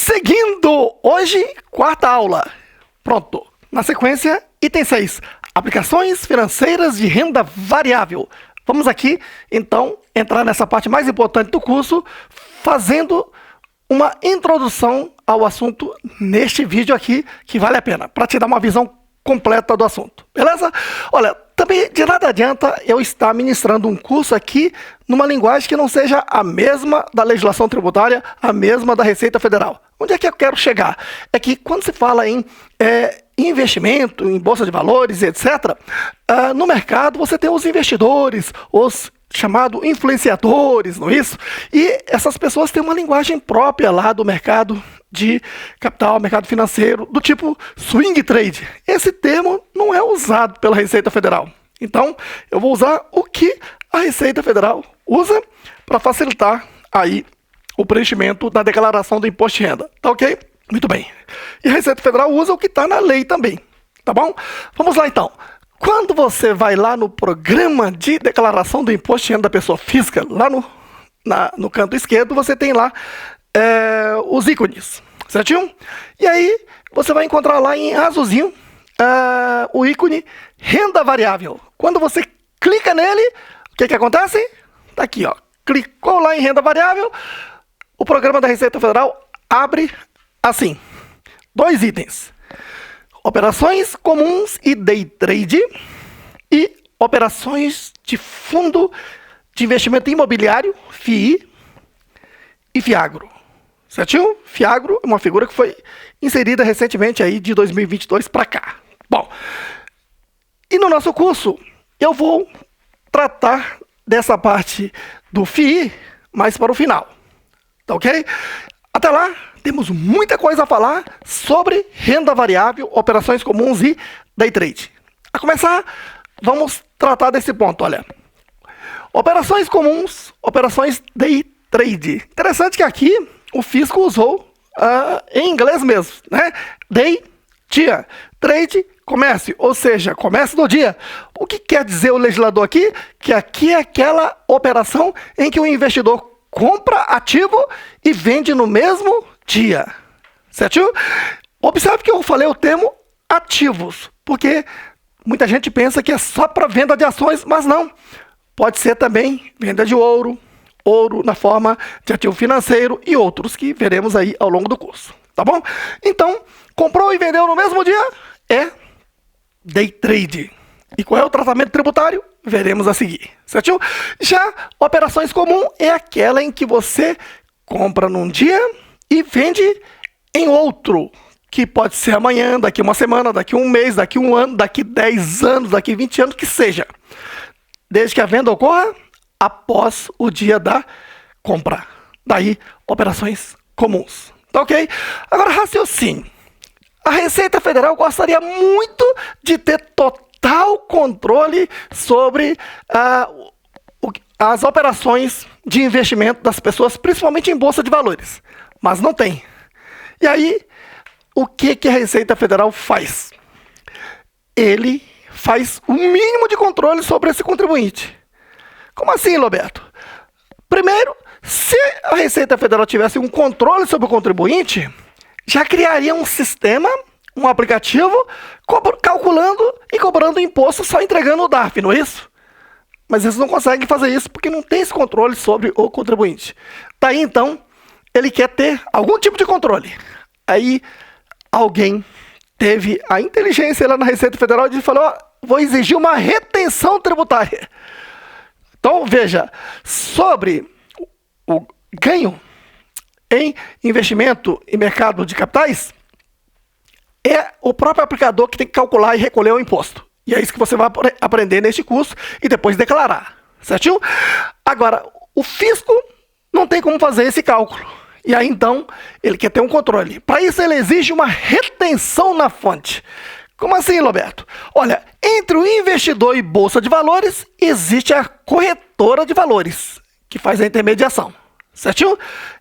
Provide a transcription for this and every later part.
Seguindo, hoje, quarta aula. Pronto. Na sequência, item 6. Aplicações financeiras de renda variável. Vamos aqui, então, entrar nessa parte mais importante do curso, fazendo uma introdução ao assunto neste vídeo aqui, que vale a pena, para te dar uma visão completa do assunto. Beleza? Olha, também de nada adianta eu estar ministrando um curso aqui numa linguagem que não seja a mesma da legislação tributária, a mesma da Receita Federal. Onde é que eu quero chegar? É que quando se fala em investimento, em bolsa de valores, etc., no mercado você tem os investidores, os chamados influenciadores, não é isso? E essas pessoas têm uma linguagem própria lá do mercado de capital, mercado financeiro, do tipo swing trade. Esse termo não é usado pela Receita Federal. Então, eu vou usar o que a Receita Federal usa para facilitar aí o preenchimento da declaração do imposto de renda. Tá ok? Muito bem. E a Receita Federal usa o que está na lei também. Tá bom? Vamos lá então. Quando você vai lá no programa de declaração do imposto de renda da pessoa física, lá no canto esquerdo, você tem lá os ícones, certinho? E aí, você vai encontrar lá em azulzinho o ícone renda variável. Quando você clica nele, o que acontece? Tá aqui, ó. Clicou lá em renda variável, o programa da Receita Federal abre assim, 2 itens. Operações comuns e day trade e operações de fundo de investimento imobiliário, FII e FIAGRO. Certinho? FIAGRO é uma figura que foi inserida recentemente aí de 2022 para cá. Bom, e no nosso curso eu vou tratar dessa parte do FII mais para o final. Tá ok? Até lá, temos muita coisa a falar sobre renda variável, operações comuns e day trade. A começar, vamos tratar desse ponto, olha. Operações comuns, operações day trade. Interessante que aqui o fisco usou em inglês mesmo, né? Day, dia, trade, comércio, ou seja, comércio do dia. O que quer dizer o legislador aqui? Que aqui é aquela operação em que o investidor compra ativo e vende no mesmo dia, certo? Observe que eu falei o termo ativos, porque muita gente pensa que é só para venda de ações, mas não. Pode ser também venda de ouro na forma de ativo financeiro e outros que veremos aí ao longo do curso, tá bom? Então, comprou e vendeu no mesmo dia é day trade. E qual é o tratamento tributário? Veremos a seguir, certo? Já operações comuns é aquela em que você compra num dia e vende em outro, que pode ser amanhã, daqui uma semana, daqui um mês, daqui um ano, daqui 10 anos, daqui 20 anos, que seja. Desde que a venda ocorra após o dia da compra. Daí, operações comuns. Tá ok? Agora, raciocínio. A Receita Federal gostaria muito de ter total controle sobre as operações de investimento das pessoas, principalmente em bolsa de valores, mas não tem. E aí, o que a Receita Federal faz? Ele faz o mínimo de controle sobre esse contribuinte. Como assim, Roberto? Primeiro, se a Receita Federal tivesse um controle sobre o contribuinte, já criaria um sistema, um aplicativo, calculando e cobrando imposto só entregando o DARF, não é isso? Mas eles não conseguem fazer isso porque não tem esse controle sobre o contribuinte. Daí, então, ele quer ter algum tipo de controle. Aí, alguém teve a inteligência lá na Receita Federal e falou, vou exigir uma retenção tributária. Então, veja, sobre o ganho em investimento em mercado de capitais, é o próprio aplicador que tem que calcular e recolher o imposto. E é isso que você vai aprender neste curso e depois declarar, certinho? Agora, o fisco não tem como fazer esse cálculo. E aí, então, ele quer ter um controle. Para isso, ele exige uma retenção na fonte. Como assim, Roberto? Olha, entre o investidor e bolsa de valores, existe a corretora de valores, que faz a intermediação, certinho?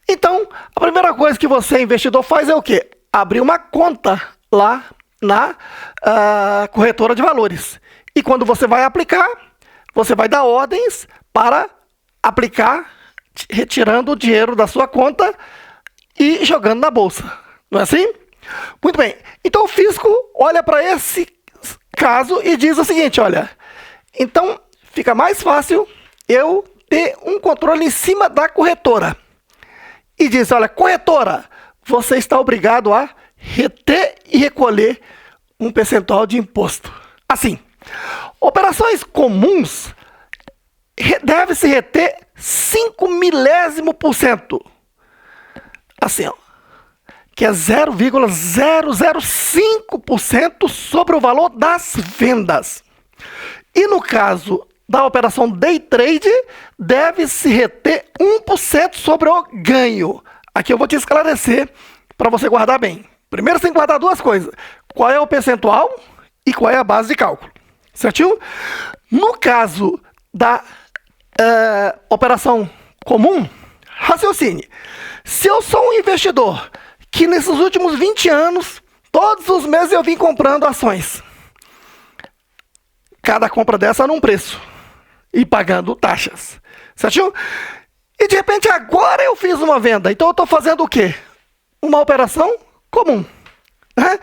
Então, a primeira coisa que você, investidor, faz é o quê? Abrir uma conta lá na corretora de valores. E quando você vai aplicar, você vai dar ordens para aplicar, retirando o dinheiro da sua conta e jogando na bolsa. Não é assim? Muito bem. Então o fisco olha para esse caso e diz o seguinte, olha, então fica mais fácil eu ter um controle em cima da corretora. E diz, olha, corretora, você está obrigado a reter e recolher um percentual de imposto. Assim, operações comuns deve-se reter 5 milésimo%. Assim, ó, que é 0,005% sobre o valor das vendas. E no caso da operação day trade, deve-se reter 1% sobre o ganho. Aqui eu vou te esclarecer para você guardar bem. Primeiro você tem que guardar duas coisas. Qual é o percentual e qual é a base de cálculo. Certinho? No caso da operação comum, raciocine. Se eu sou um investidor que nesses últimos 20 anos, todos os meses eu vim comprando ações. Cada compra dessa num preço. E pagando taxas. Certinho? E de repente agora eu fiz uma venda. Então eu estou fazendo o quê? Uma operação comum. Né?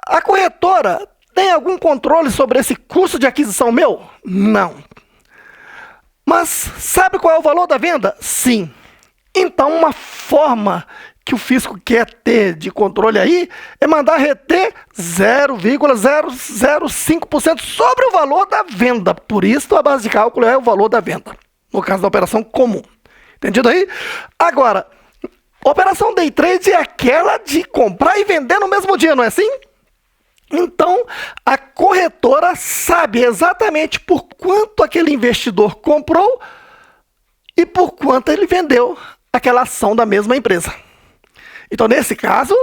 A corretora tem algum controle sobre esse custo de aquisição meu? Não. Mas sabe qual é o valor da venda? Sim. Então uma forma que o fisco quer ter de controle aí é mandar reter 0,005% sobre o valor da venda. Por isso a base de cálculo é o valor da venda, no caso da operação comum. Entendido aí? Agora, operação day trade é aquela de comprar e vender no mesmo dia, não é assim? Então, a corretora sabe exatamente por quanto aquele investidor comprou e por quanto ele vendeu aquela ação da mesma empresa. Então, nesse caso,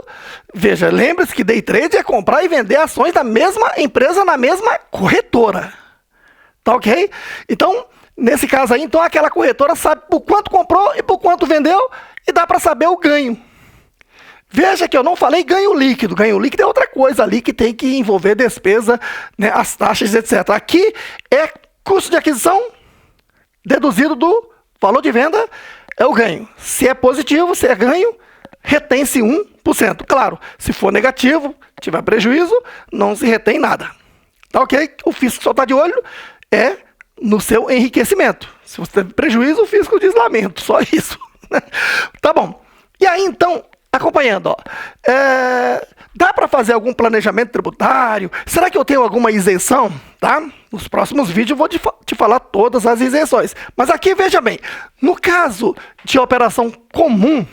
veja, lembre-se que day trade é comprar e vender ações da mesma empresa na mesma corretora. Tá ok? Então, nesse caso aí, então aquela corretora sabe por quanto comprou e por quanto vendeu e dá para saber o ganho. Veja que eu não falei ganho líquido. Ganho líquido é outra coisa ali que tem que envolver despesa, né, as taxas, etc. Aqui é custo de aquisição deduzido do valor de venda, é o ganho. Se é positivo, se é ganho, retém-se 1%. Claro, se for negativo, tiver prejuízo, não se retém nada. Tá ok? O fisco só está de olho no seu enriquecimento. Se você teve prejuízo, o fisco diz lamento, só isso. Tá bom. E aí, então, acompanhando, ó, dá para fazer algum planejamento tributário? Será que eu tenho alguma isenção? Tá? Nos próximos vídeos eu vou te falar todas as isenções. Mas aqui, veja bem, no caso de operação comum,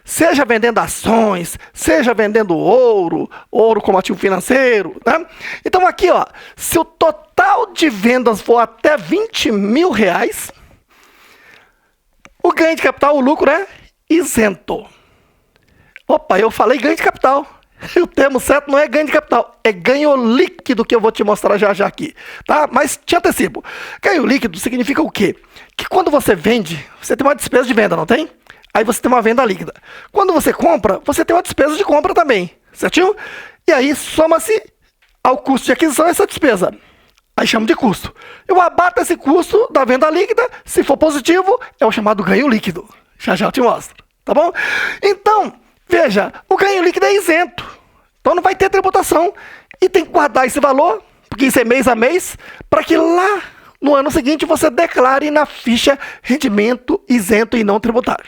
seja vendendo ações, seja vendendo ouro como ativo financeiro, né? Então aqui, ó, se o total de vendas for até 20 mil reais, o ganho de capital, o lucro é isento. Opa, eu falei ganho de capital. O termo certo não é ganho de capital, é ganho líquido, que eu vou te mostrar já já aqui, tá? Mas te antecipo. Ganho líquido significa o quê? Que quando você vende, você tem uma despesa de venda, não tem? Aí você tem uma venda líquida. Quando você compra, você tem uma despesa de compra também, certinho? E aí soma-se ao custo de aquisição essa despesa. Aí chama de custo. Eu abato esse custo da venda líquida, se for positivo, é o chamado ganho líquido. Já já eu te mostro, tá bom? Então, veja, o ganho líquido é isento. Então não vai ter tributação. E tem que guardar esse valor, porque isso é mês a mês, para que lá no ano seguinte você declare na ficha rendimento isento e não tributário.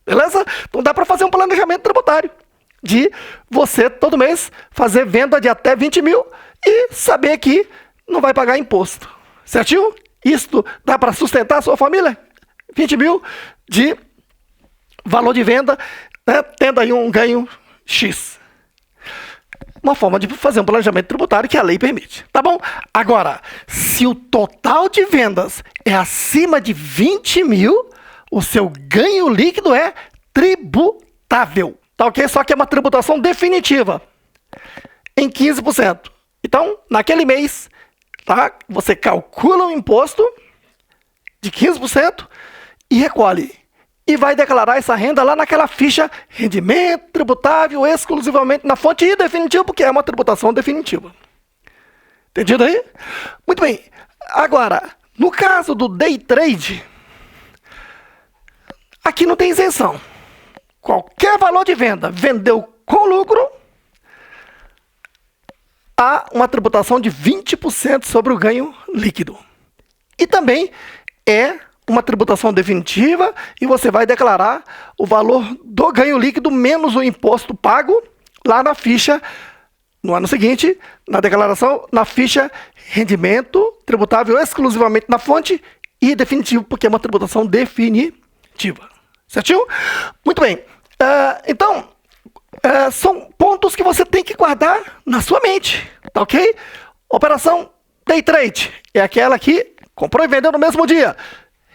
Beleza? Então dá para fazer um planejamento tributário de você todo mês fazer venda de até 20 mil e saber que não vai pagar imposto. Certinho? Isto dá para sustentar a sua família? 20 mil de valor de venda, né, tendo aí um ganho X. Uma forma de fazer um planejamento tributário que a lei permite. Tá bom? Agora, se o total de vendas é acima de 20 mil, o seu ganho líquido é tributável. Tá ok? Só que é uma tributação definitiva em 15%. Então, naquele mês, tá, você calcula o imposto de 15% e recolhe. E vai declarar essa renda lá naquela ficha rendimento tributável exclusivamente na fonte I definitiva, porque é uma tributação definitiva. Entendido aí? Muito bem. Agora, no caso do day trade, aqui não tem isenção. qualquer valor de venda, vendeu com lucro, há uma tributação de 20% sobre o ganho líquido. E também é uma tributação definitiva e você vai declarar o valor do ganho líquido menos o imposto pago lá na ficha, no ano seguinte, na declaração, na ficha rendimento tributável exclusivamente na fonte e definitivo, porque é uma tributação definitiva. Certinho? Muito bem. Então, são pontos que você tem que guardar na sua mente, tá ok? Operação Day Trade é aquela que comprou e vendeu no mesmo dia.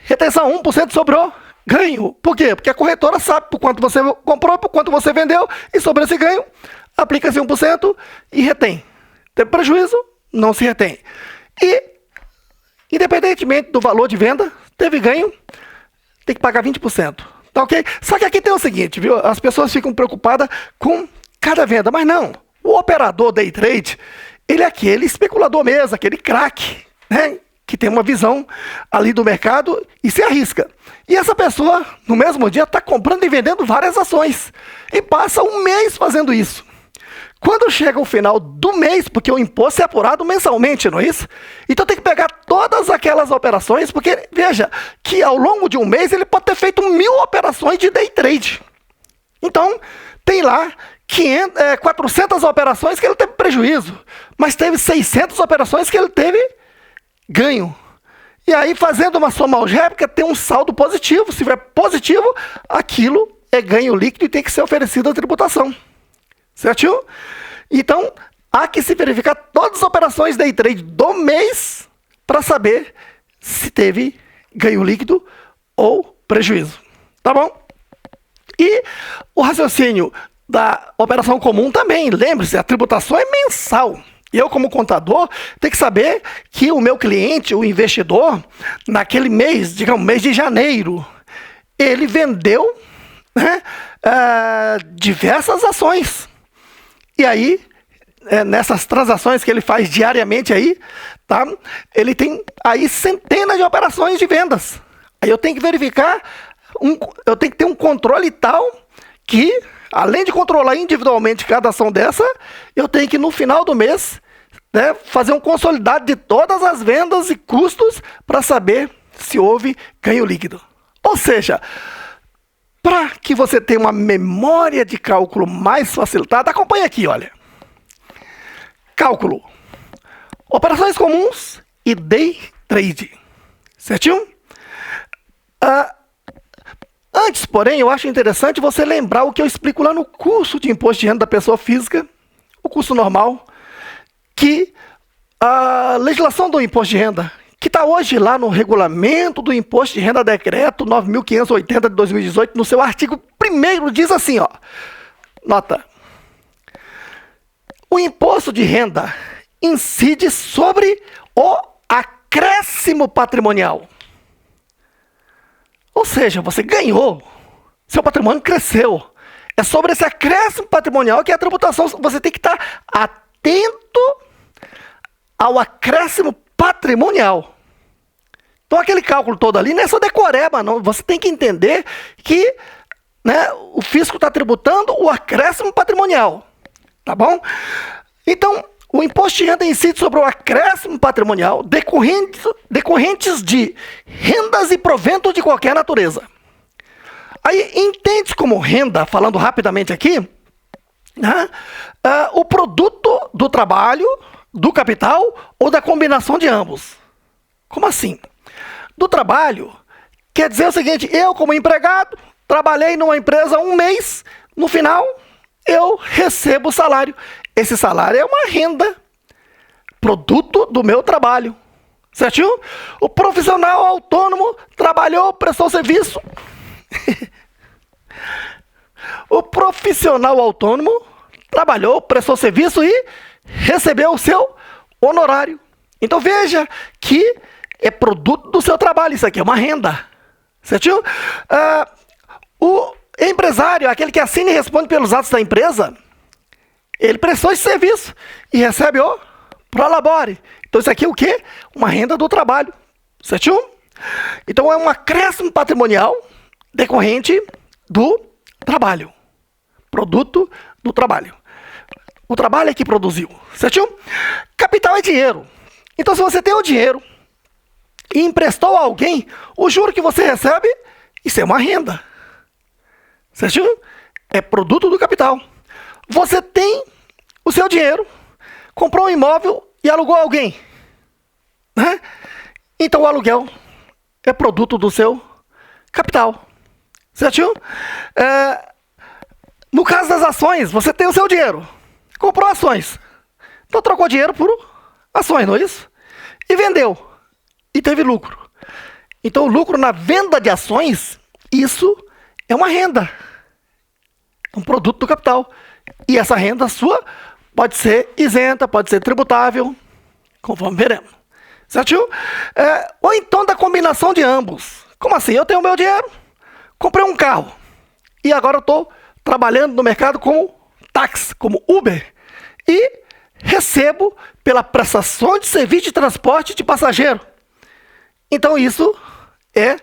Retenção 1% sobre o ganho. Por quê? Porque a corretora sabe por quanto você comprou, por quanto você vendeu, e sobre esse ganho, aplica-se 1% e retém. Teve prejuízo, não se retém. E, independentemente do valor de venda, teve ganho, tem que pagar 20%. Tá ok? Só que aqui tem o seguinte, viu? As pessoas ficam preocupadas com cada venda, mas não. O operador Day Trade, ele é aquele especulador mesmo, aquele craque, né? Que tem uma visão ali do mercado e se arrisca. E essa pessoa, no mesmo dia, está comprando e vendendo várias ações. E passa um mês fazendo isso. Quando chega o final do mês, porque o imposto é apurado mensalmente, não é isso? Então tem que pegar todas aquelas operações, porque veja que ao longo de um mês ele pode ter feito 1000 operações de Day Trade. Então tem lá 400 operações que ele teve prejuízo, mas teve 600 operações que ele teve ganho. E aí, fazendo uma soma algébrica, tem um saldo positivo. Se tiver positivo, aquilo é ganho líquido e tem que ser oferecido à tributação. Certinho? Então, há que se verificar todas as operações Day Trade do mês para saber se teve ganho líquido ou prejuízo. Tá bom? E o raciocínio da operação comum também. Lembre-se, a tributação é mensal. Eu, como contador, tenho que saber que o meu cliente, o investidor, naquele mês, digamos, mês de janeiro, ele vendeu, né, diversas ações. E aí, nessas transações que ele faz diariamente aí, tá, ele tem aí centenas de operações de vendas. Aí eu tenho que verificar, eu tenho que ter um controle tal que, além de controlar individualmente cada ação dessa, eu tenho que, no final do mês, né, fazer um consolidado de todas as vendas e custos para saber se houve ganho líquido. Ou seja, para que você tenha uma memória de cálculo mais facilitada, acompanha aqui, olha. Cálculo. Operações comuns e Day Trade. Certinho? Antes, porém, eu acho interessante você lembrar o que eu explico lá no curso de imposto de renda da pessoa física, o curso normal, que a legislação do imposto de renda, que está hoje lá no regulamento do imposto de renda decreto 9.580 de 2018, no seu artigo 1º, diz assim, ó, nota, o imposto de renda incide sobre o acréscimo patrimonial. Ou seja, você ganhou, seu patrimônio cresceu. É sobre esse acréscimo patrimonial que a tributação, você tem que estar atento ao acréscimo patrimonial. Então aquele cálculo todo ali não é só decoreba, não. Você tem que entender que, né, o fisco está tributando o acréscimo patrimonial. Tá bom? Então, o imposto de renda incide sobre o acréscimo patrimonial decorrentes de rendas e proventos de qualquer natureza. Aí, entende como renda, falando rapidamente aqui, né, o produto do trabalho, do capital ou da combinação de ambos. Como assim? Do trabalho, quer dizer o seguinte, eu como empregado, trabalhei numa empresa um mês, no final, eu recebo o salário. Esse salário é uma renda, produto do meu trabalho. Certinho? O profissional autônomo trabalhou, prestou serviço. O profissional autônomo trabalhou, prestou serviço e recebeu o seu honorário. Então veja que é produto do seu trabalho, isso aqui é uma renda. Certinho? O empresário, aquele que assina e responde pelos atos da empresa, ele prestou esse serviço e recebe o prolabore. Então isso aqui é o quê? Uma renda do trabalho. Certinho? Então é um acréscimo patrimonial decorrente do trabalho. Produto do trabalho. O trabalho é que produziu, certinho? Capital é dinheiro. Então, se você tem o dinheiro e emprestou a alguém, o juro que você recebe, isso é uma renda. Certinho? É produto do capital. Você tem o seu dinheiro, comprou um imóvel e alugou a alguém, né? Então, o aluguel é produto do seu capital. Certinho? No caso das ações, você tem o seu dinheiro. Comprou ações. Então trocou dinheiro por ações, não é isso? E vendeu. E teve lucro. Então o lucro na venda de ações, isso é uma renda. É um produto do capital. E essa renda sua pode ser isenta, pode ser tributável, conforme veremos. Certinho? Ou então da combinação de ambos. Como assim? Eu tenho o meu dinheiro, comprei um carro. E agora eu estou trabalhando no mercado como táxi, como Uber, e recebo pela prestação de serviço de transporte de passageiro. Então isso é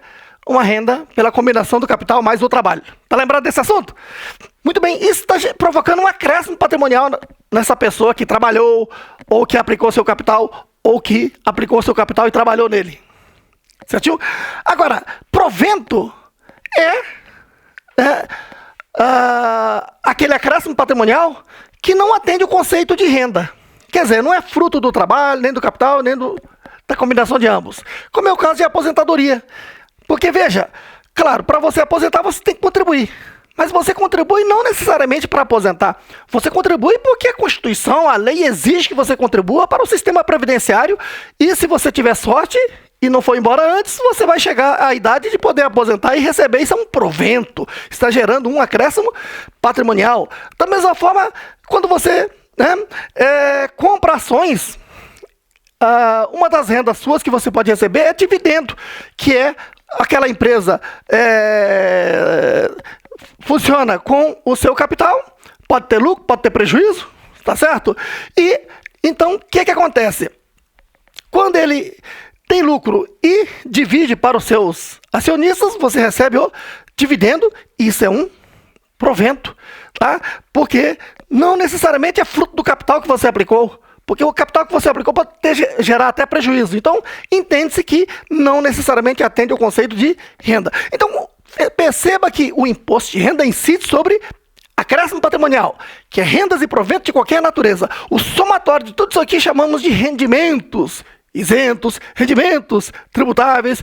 uma renda pela combinação do capital mais o trabalho. Tá lembrado desse assunto? Muito bem, isso está provocando um acréscimo patrimonial nessa pessoa que trabalhou, ou que aplicou seu capital, ou que aplicou seu capital e trabalhou nele. Certinho? Agora, provento aquele acréscimo patrimonial que não atende o conceito de renda. Quer dizer, não é fruto do trabalho, nem do capital, nem da combinação de ambos. Como é o caso de aposentadoria. Porque, veja, claro, para você aposentar, você tem que contribuir. Mas você contribui não necessariamente para aposentar. Você contribui porque a Constituição, a lei exige que você contribua para o sistema previdenciário. E se você tiver sorte e não for embora antes, você vai chegar à idade de poder aposentar e receber. Isso é um provento. Está gerando um acréscimo patrimonial. Da mesma forma, quando você compra ações, uma das rendas suas que você pode receber é dividendo, que é aquela empresa funciona com o seu capital, pode ter lucro, pode ter prejuízo, tá certo? E então, o que acontece? Quando ele tem lucro e divide para os seus acionistas, você recebe o dividendo, e isso é um provento, tá? Porque não necessariamente é fruto do capital que você aplicou, porque o capital que você aplicou pode gerar até prejuízo. Então, entende-se que não necessariamente atende ao conceito de renda. Então, perceba que o imposto de renda incide sobre acréscimo patrimonial, que é rendas e proventos de qualquer natureza. O somatório de tudo isso aqui chamamos de rendimentos isentos, rendimentos tributáveis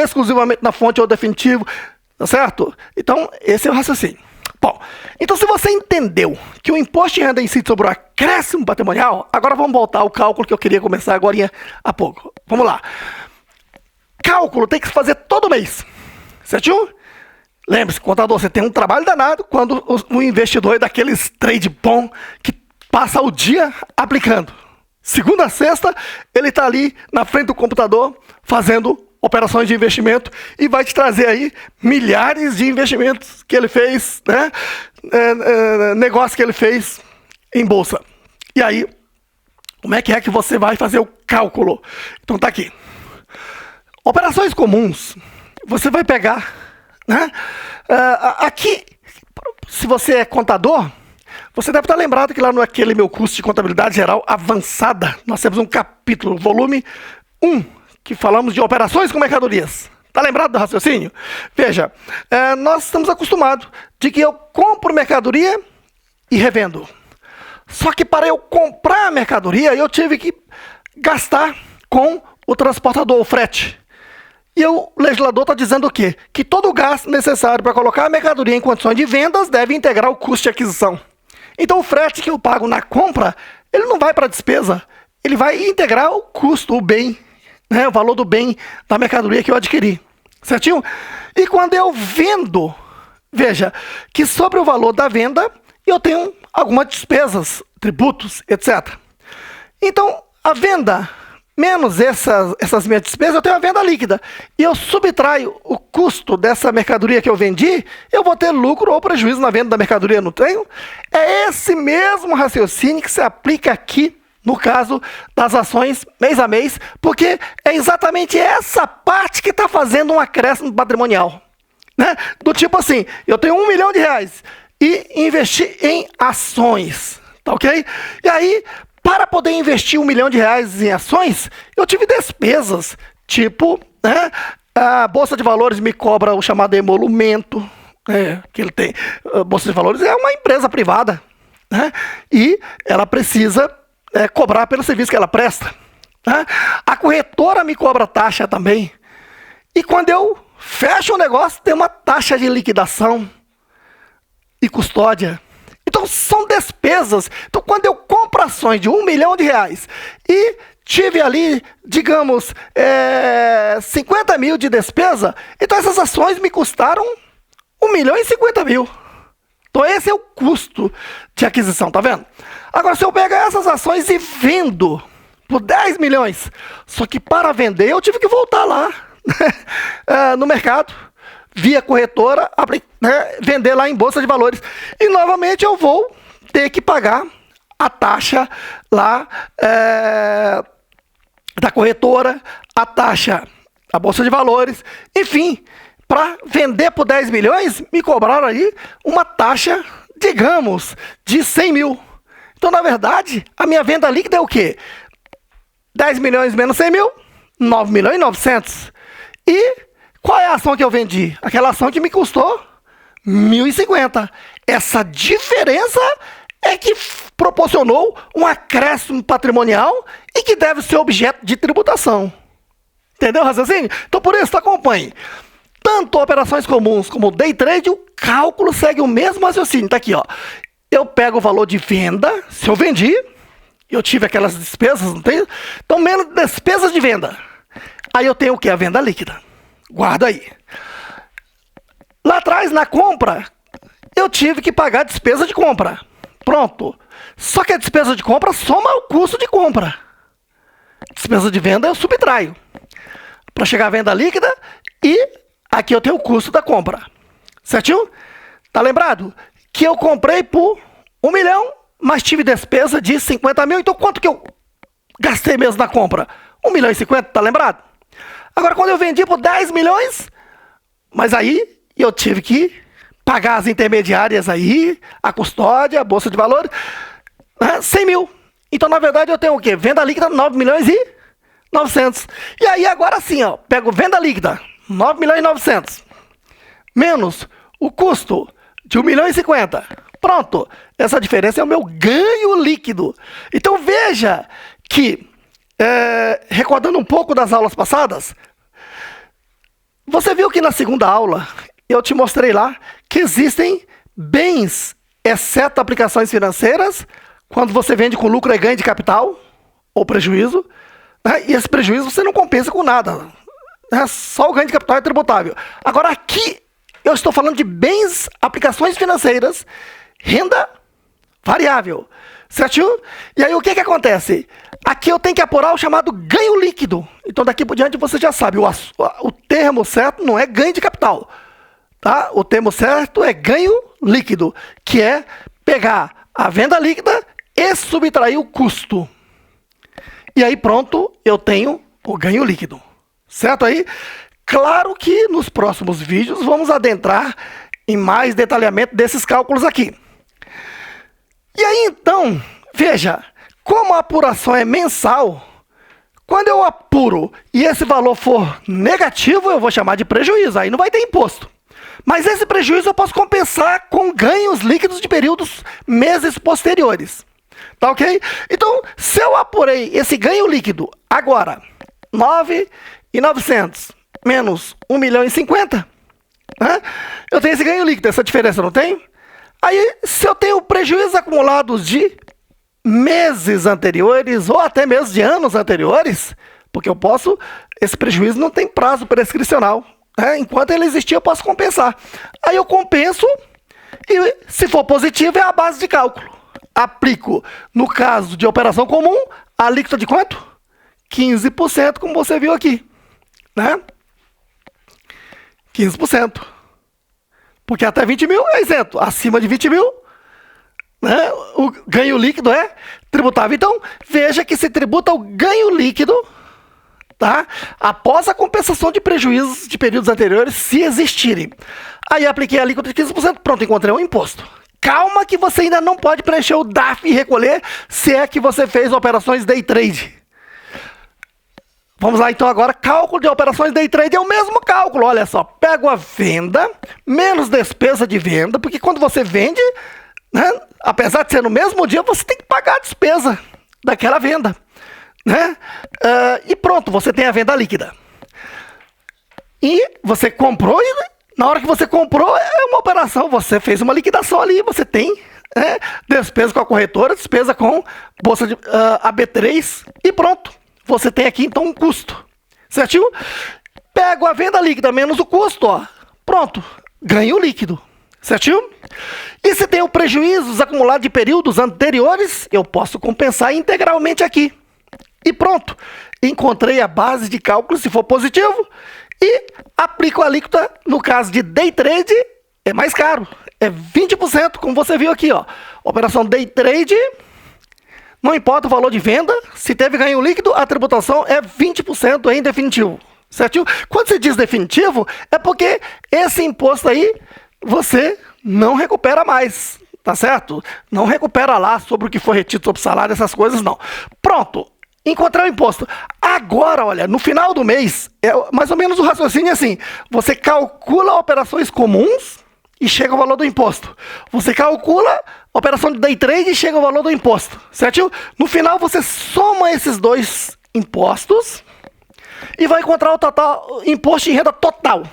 exclusivamente na fonte ou definitivo, tá certo? Então, esse é o raciocínio. Bom, então se você entendeu que o imposto de renda incide sobre o acréscimo patrimonial, agora vamos voltar ao cálculo que eu queria começar agora há pouco. Vamos lá. Cálculo tem que se fazer todo mês, certinho? Lembre-se, contador, você tem um trabalho danado quando o investidor é daqueles trade bom que passa o dia aplicando. Segunda a sexta, ele está ali na frente do computador fazendo operações de investimento e vai te trazer aí milhares de investimentos que ele fez, né? Negócio que ele fez em bolsa. E aí, como é que você vai fazer o cálculo? Então tá aqui. Operações comuns, você vai pegar, né? Aqui, se você é contador, você deve estar lembrado que lá naquele meu curso de contabilidade geral avançada, nós temos um capítulo, volume 1, que falamos de operações com mercadorias. Está lembrado do raciocínio? Veja, nós estamos acostumados de que eu compro mercadoria e revendo. Só que para eu comprar a mercadoria, eu tive que gastar com o transportador, o frete. E o legislador está dizendo o quê? Que todo o gasto necessário para colocar a mercadoria em condições de vendas deve integrar o custo de aquisição. Então o frete que eu pago na compra, ele não vai para a despesa, ele vai integrar o custo, o bem, né, o valor do bem da mercadoria que eu adquiri. Certinho? E quando eu vendo, veja, que sobre o valor da venda, eu tenho algumas despesas, tributos, etc. Então, a venda, menos essas minhas despesas, eu tenho a venda líquida. E eu subtraio o custo dessa mercadoria que eu vendi, eu vou ter lucro ou prejuízo na venda da mercadoria, não tenho? É esse mesmo raciocínio que se aplica aqui no caso das ações mês a mês, porque é exatamente essa parte que está fazendo um acréscimo patrimonial. né? Do tipo assim, eu tenho R$ 1.000.000 e investi em ações, tá ok? E aí, para poder investir R$ 1.000.000 em ações, eu tive despesas, tipo, né? A Bolsa de Valores me cobra o chamado emolumento, que ele tem. A Bolsa de Valores é uma empresa privada, né? E ela precisa cobrar pelo serviço que ela presta, né? A corretora me cobra taxa também. E quando eu fecho o negócio, tem uma taxa de liquidação e custódia. Então são despesas. Então quando eu compro ações de R$ 1.000.000 e tive ali, digamos, 50 mil de despesa, então essas ações me custaram R$ 1.050.000. Então esse é o custo de aquisição, tá vendo? Agora, se eu pegar essas ações e vendo por 10 milhões, só que para vender eu tive que voltar lá no mercado, via corretora, vender lá em Bolsa de Valores. E novamente eu vou ter que pagar a taxa lá da corretora, a taxa da Bolsa de Valores, enfim, para vender por 10 milhões, me cobraram aí uma taxa, digamos, de 100 mil. Então, na verdade, a minha venda líquida é o quê? 10 milhões menos 100 mil, 9.900.000. E qual é a ação que eu vendi? Aquela ação que me custou 1.050. Essa diferença é que proporcionou um acréscimo patrimonial e que deve ser objeto de tributação. Entendeu o raciocínio? Então, por isso, acompanhe. Tanto operações comuns como day trade, o cálculo segue o mesmo raciocínio. Está aqui, ó. Eu pego o valor de venda, se eu vendi, eu tive aquelas despesas, não tem? Então, menos despesas de venda. Aí eu tenho o que? A venda líquida. Guarda aí. Lá atrás, na compra, eu tive que pagar a despesa de compra. Pronto. Só que a despesa de compra soma o custo de compra. Despesa de venda eu subtraio. Para chegar à venda líquida e aqui eu tenho o custo da compra. Certinho? Tá lembrado? Que eu comprei por 1 milhão, mas tive despesa de 50 mil. Então quanto que eu gastei mesmo na compra? 1.050.000, tá lembrado? Agora quando eu vendi por 10 milhões, mas aí eu tive que pagar as intermediárias aí, a custódia, a Bolsa de Valores, 100 mil. Então na verdade eu tenho o quê? Venda líquida 9.900.000. E aí agora sim, ó, pego venda líquida 9.900.000 menos o custo de 1.050.000. Pronto, essa diferença é o meu ganho líquido. Então veja que, recordando um pouco das aulas passadas, você viu que na segunda aula eu te mostrei lá que existem bens, exceto aplicações financeiras, quando você vende com lucro e ganho de capital ou prejuízo, né? E esse prejuízo você não compensa com nada, né? Só o ganho de capital é tributável. Agora aqui eu estou falando de bens, aplicações financeiras, renda variável, certinho? E aí o que acontece? Aqui eu tenho que apurar o chamado ganho líquido. Então daqui por diante você já sabe, o termo certo não é ganho de capital, tá? O termo certo é ganho líquido, que é pegar a venda líquida e subtrair o custo. E aí pronto, eu tenho o ganho líquido, certo aí? Claro que nos próximos vídeos vamos adentrar em mais detalhamento desses cálculos aqui. E aí então, veja, como a apuração é mensal, quando eu apuro e esse valor for negativo, eu vou chamar de prejuízo, aí não vai ter imposto. Mas esse prejuízo eu posso compensar com ganhos líquidos de períodos, meses posteriores. Tá ok? Então, se eu apurei esse ganho líquido agora, 9.900.000 menos 1.050.000, né? Eu tenho esse ganho líquido, essa diferença, não tem? Aí, se eu tenho prejuízos acumulados de meses anteriores, ou até mesmo de anos anteriores, porque eu posso, esse prejuízo não tem prazo prescricional, né? Enquanto ele existir, eu posso compensar. Aí eu compenso, e se for positivo, é a base de cálculo. Aplico, no caso de operação comum, a alíquota de quanto? 15%, como você viu aqui, né? 15%. Porque até 20 mil é isento. Acima de 20 mil, né, o ganho líquido é tributável. Então, veja que se tributa o ganho líquido tá? Após a compensação de prejuízos de períodos anteriores, se existirem. Aí apliquei a alíquota de 15%, pronto, encontrei um imposto. Calma que você ainda não pode preencher o DARF e recolher se é que você fez operações day trade. Vamos lá então agora, cálculo de operações day trade é o mesmo cálculo, olha só, pego a venda, menos despesa de venda, porque quando você vende, né, apesar de ser no mesmo dia, você tem que pagar a despesa daquela venda, né? E pronto, você tem a venda líquida. E você comprou e na hora que você comprou é uma operação, você fez uma liquidação ali, você tem despesa com a corretora, despesa com bolsa de AB3 e pronto. Você tem aqui, então, um custo, certinho? Pego a venda líquida menos o custo, ó. Pronto, ganho líquido, certinho? E se tenho prejuízos acumulados de períodos anteriores, eu posso compensar integralmente aqui. E pronto, encontrei a base de cálculo, se for positivo, e aplico a alíquota, no caso de day trade, é mais caro. É 20%, como você viu aqui, ó. Operação day trade... Não importa o valor de venda, se teve ganho líquido, a tributação é 20% em definitivo, certinho? Quando se diz definitivo, é porque esse imposto aí você não recupera mais, tá certo? Não recupera lá sobre o que foi retido sobre salário, essas coisas não. Pronto, encontrei o imposto. Agora, olha, no final do mês, mais ou menos o raciocínio é assim, você calcula operações comuns e chega o valor do imposto. Você calcula operação de day trade e chega o valor do imposto, certinho? No final, você soma esses dois impostos e vai encontrar o total, imposto de renda total,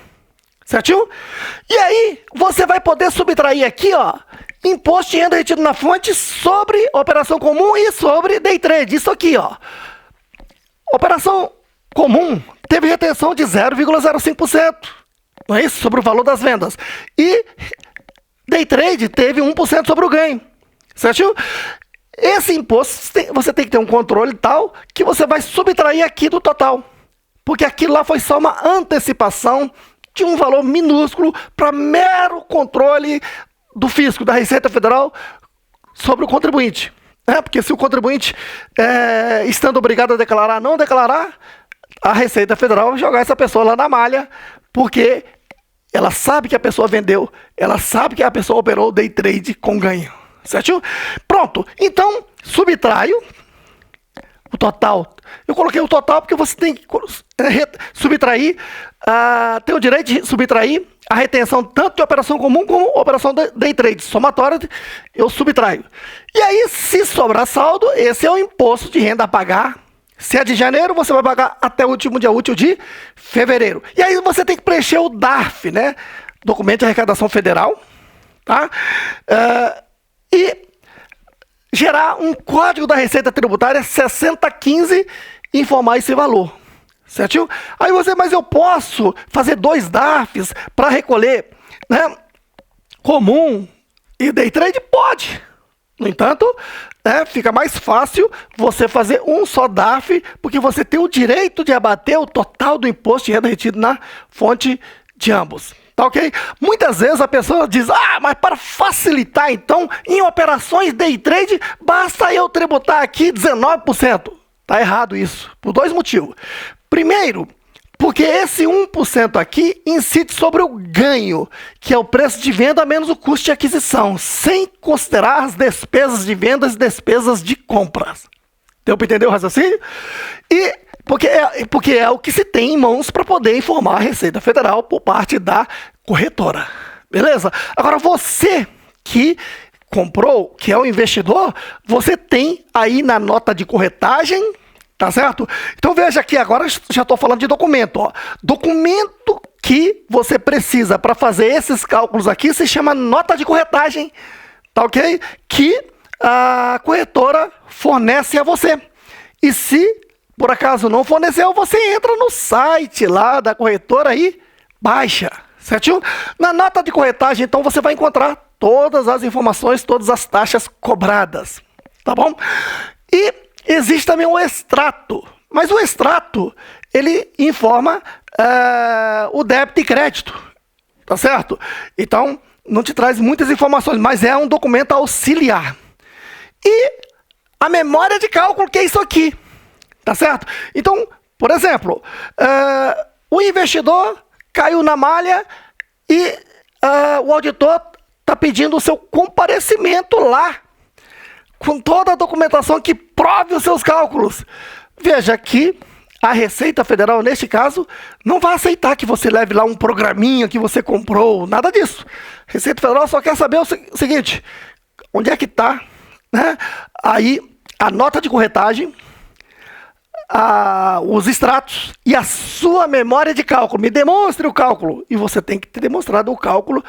certinho? E aí, você vai poder subtrair aqui, ó, imposto de renda retido na fonte sobre operação comum e sobre day trade. Isso aqui, ó. Operação comum teve retenção de 0,05%. Não é isso? Sobre o valor das vendas. E day trade teve 1% sobre o ganho. Certinho? Esse imposto, você tem que ter um controle tal que você vai subtrair aqui do total. Porque aquilo lá foi só uma antecipação de um valor minúsculo para mero controle do fisco, da Receita Federal, sobre o contribuinte. Porque se o contribuinte, estando obrigado a declarar, não declarar, a Receita Federal vai jogar essa pessoa lá na malha, porque ela sabe que a pessoa vendeu, ela sabe que a pessoa operou day trade com ganho, certinho? Pronto, então subtraio o total. Eu coloquei o total porque você tem que subtrair, tem o direito de subtrair a retenção tanto de operação comum como operação day trade. Somatória, eu subtraio. E aí, se sobrar saldo, esse é o imposto de renda a pagar. Se é de janeiro, você vai pagar até o último dia útil de fevereiro. E aí você tem que preencher o DARF, né? Documento de Arrecadação Federal, tá? E gerar um código da Receita Tributária 6015 e informar esse valor, certinho? Aí você, mas eu posso fazer 2 DARFs para recolher, né, comum e day trade? Pode. No entanto, fica mais fácil você fazer um só DARF, porque você tem o direito de abater o total do imposto de renda retido na fonte de ambos. Tá ok? Muitas vezes a pessoa diz, mas para facilitar então, em operações day trade, basta eu tributar aqui 19%. Tá errado isso, por 2 motivos. Primeiro, porque esse 1% aqui incide sobre o ganho, que é o preço de venda menos o custo de aquisição, sem considerar as despesas de vendas e despesas de compras. Deu para entender o raciocínio? E porque é o que se tem em mãos para poder informar a Receita Federal por parte da corretora. Beleza? Agora você que comprou, que é o investidor, você tem aí na nota de corretagem, tá certo? Então veja aqui, agora já estou falando de documento. Ó. Documento que você precisa para fazer esses cálculos aqui se chama nota de corretagem, tá ok? Que a corretora fornece a você. E se por acaso não forneceu, você entra no site lá da corretora e baixa, certinho? Na nota de corretagem, então, você vai encontrar todas as informações, todas as taxas cobradas, tá bom? E existe também um extrato, mas o extrato, ele informa o débito e crédito, tá certo? Então, não te traz muitas informações, mas é um documento auxiliar. E a memória de cálculo, que é isso aqui, tá certo? Então, Por exemplo, o investidor caiu na malha e o auditor está pedindo o seu comparecimento lá, com toda a documentação que prove os seus cálculos. Veja que a Receita Federal, neste caso, não vai aceitar que você leve lá um programinha que você comprou, nada disso. A Receita Federal só quer saber o seguinte, onde é que está, né? Aí a nota de corretagem, os extratos e a sua memória de cálculo. Me demonstre o cálculo. E você tem que ter demonstrado o cálculo,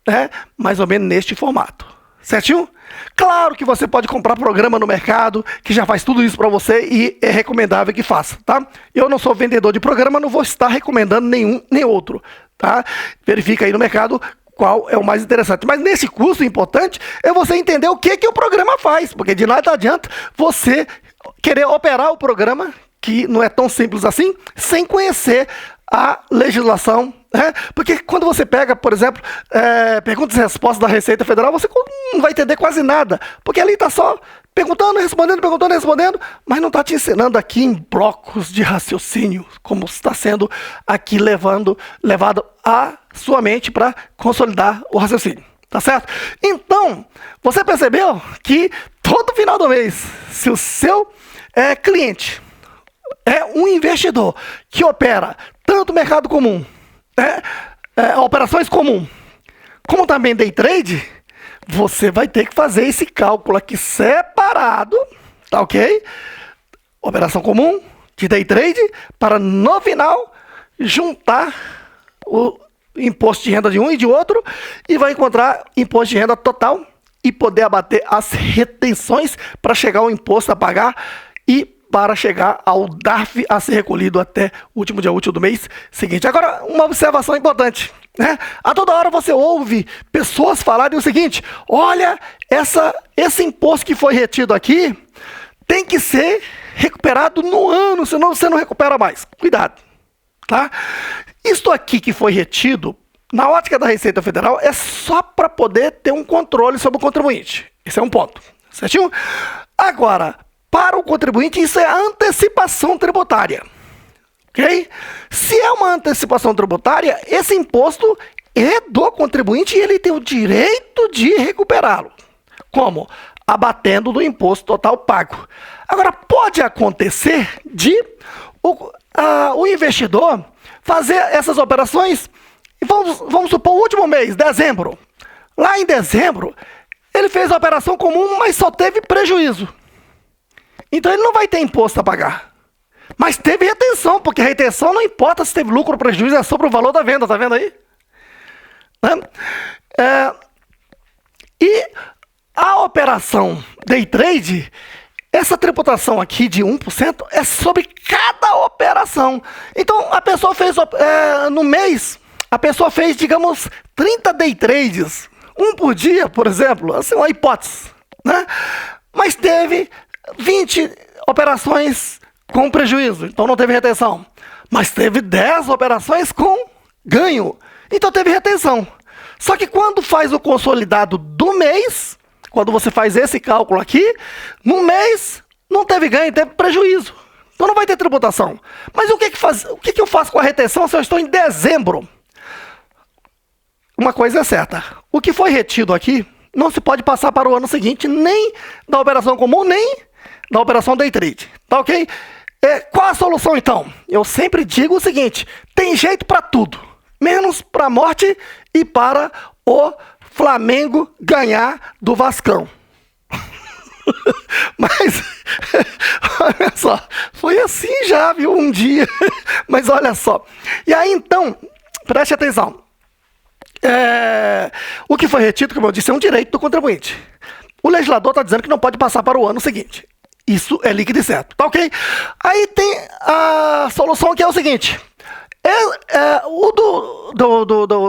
né, mais ou menos neste formato. Certinho? Claro que você pode comprar programa no mercado que já faz tudo isso para você e é recomendável que faça, tá? Eu não sou vendedor de programa, não vou estar recomendando nenhum nem outro, tá? Verifica aí no mercado qual é o mais interessante. Mas nesse curso, o importante é você entender o que o programa faz, porque de nada adianta você querer operar o programa, que não é tão simples assim, sem conhecer a legislação, né? Porque quando você pega, por exemplo, perguntas e respostas da Receita Federal, você não vai entender quase nada, porque ali está só perguntando, respondendo, mas não está te ensinando aqui em blocos de raciocínio, como está sendo aqui levado a sua mente para consolidar o raciocínio, tá certo? Então, você percebeu que todo final do mês, se o seu cliente é um investidor que opera tanto mercado comum, operações comum, como também day trade, você vai ter que fazer esse cálculo aqui separado, tá ok? Operação comum de day trade, para no final juntar o imposto de renda de um e de outro e vai encontrar imposto de renda total e poder abater as retenções para chegar ao imposto a pagar e para chegar ao DARF a ser recolhido até o último dia útil do mês seguinte. Agora, uma observação importante, né? A toda hora você ouve pessoas falarem o seguinte, olha, esse imposto que foi retido aqui tem que ser recuperado no ano, senão você não recupera mais. Cuidado, tá? Isto aqui que foi retido, na ótica da Receita Federal, é só para poder ter um controle sobre o contribuinte. Esse é um ponto, certinho? Agora, para o contribuinte, isso é antecipação tributária, ok? Se é uma antecipação tributária, esse imposto é do contribuinte e ele tem o direito de recuperá-lo. Como? Abatendo do imposto total pago. Agora, pode acontecer de o investidor fazer essas operações, e vamos supor o último mês, dezembro. Lá em dezembro, ele fez a operação comum, mas só teve prejuízo. Então ele não vai ter imposto a pagar. Mas teve retenção, porque a retenção não importa se teve lucro ou prejuízo, é sobre o valor da venda, tá vendo aí? E a operação day trade, essa tributação aqui de 1% é sobre cada operação. Então a pessoa fez, no mês, a pessoa fez, digamos, 30 day trades, um por dia, por exemplo, assim, uma hipótese, né? Mas teve 20 operações com prejuízo, então não teve retenção. Mas teve 10 operações com ganho, então teve retenção. Só que quando faz o consolidado do mês, quando você faz esse cálculo aqui, no mês não teve ganho, teve prejuízo. Então não vai ter tributação. Mas o que eu faço com a retenção se eu estou em dezembro? Uma coisa é certa, o que foi retido aqui não se pode passar para o ano seguinte, nem da operação comum, nem da operação day trade, tá ok? Qual a solução então? Eu sempre digo o seguinte, tem jeito para tudo, menos para a morte e para o Flamengo ganhar do Vascão. Mas, olha só, foi assim já, viu, um dia, mas olha só. E aí então, preste atenção, o que foi retido, como eu disse, é um direito do contribuinte. O legislador está dizendo que não pode passar para o ano seguinte. Isso é líquido e certo, tá ok? Aí tem a solução que é o seguinte,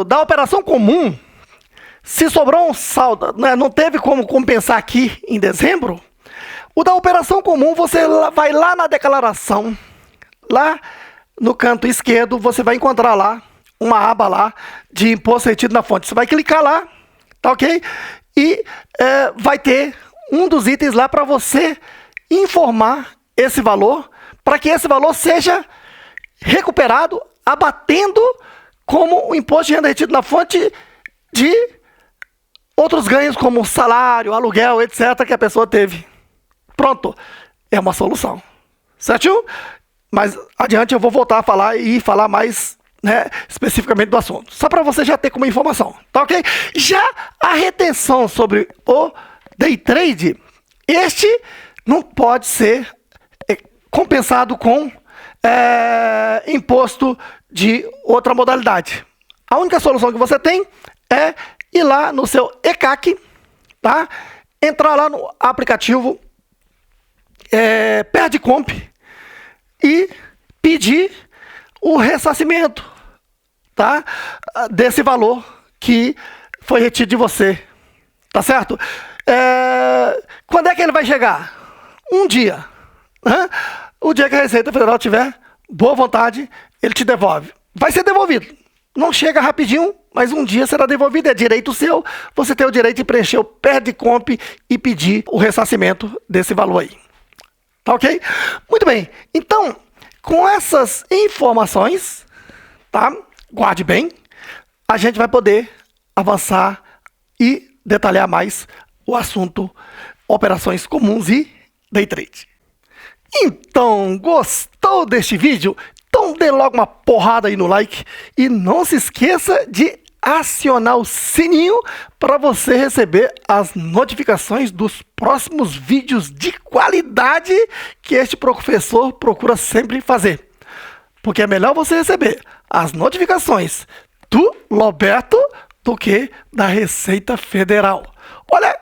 da operação comum, se sobrou um saldo, né, não teve como compensar aqui em dezembro, o da operação comum, você vai lá na declaração, lá no canto esquerdo, você vai encontrar lá, uma aba lá, de imposto retido na fonte. Você vai clicar lá, tá ok? E vai ter um dos itens lá para você informar esse valor para que esse valor seja recuperado, abatendo como o imposto de renda retido na fonte de outros ganhos, como salário, aluguel, etc., que a pessoa teve. Pronto, é uma solução. Certo? Mas adiante eu vou voltar a falar e falar mais, né, especificamente do assunto. Só para você já ter como informação, tá ok? Já a retenção sobre o day trade, este não pode ser compensado com imposto de outra modalidade. A única solução que você tem é ir lá no seu ECAC, tá? Entrar lá no aplicativo Perdicomp e pedir o ressarcimento, tá? Desse valor que foi retido de você, tá certo? Quando é que ele vai chegar? Um dia, né? O dia que a Receita Federal tiver boa vontade, ele te devolve. Vai ser devolvido. Não chega rapidinho, mas um dia será devolvido. É direito seu. Você tem o direito de preencher o Perdicomp e pedir o ressarcimento desse valor aí. Tá ok? Muito bem. Então, com essas informações, tá? Guarde bem. A gente vai poder avançar e detalhar mais o assunto operações comuns e day trade. Então, gostou deste vídeo? Então dê logo uma porrada aí no like e não se esqueça de acionar o sininho para você receber as notificações dos próximos vídeos de qualidade que este professor procura sempre fazer. Porque é melhor você receber as notificações do Roberto do que da Receita Federal. Olha,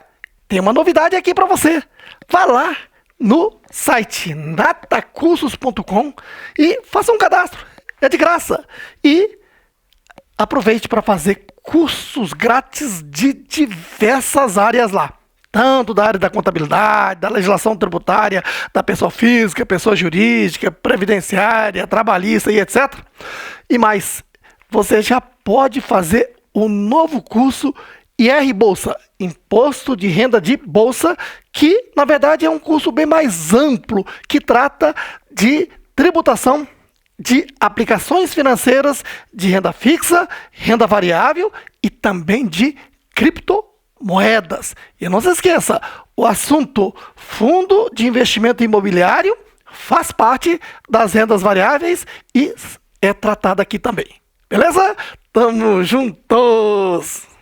tem uma novidade aqui para você. Vá lá no site natacursos.com e faça um cadastro, é de graça, e aproveite para fazer cursos grátis de diversas áreas lá, tanto da área da contabilidade, da legislação tributária, da pessoa física, pessoa jurídica, previdenciária, trabalhista e etc. E mais, você já pode fazer um novo curso IR Bolsa, Imposto de Renda de Bolsa, que na verdade é um curso bem mais amplo, que trata de tributação de aplicações financeiras de renda fixa, renda variável e também de criptomoedas. E não se esqueça, o assunto fundo de investimento imobiliário faz parte das rendas variáveis e é tratado aqui também. Beleza? Tamo juntos!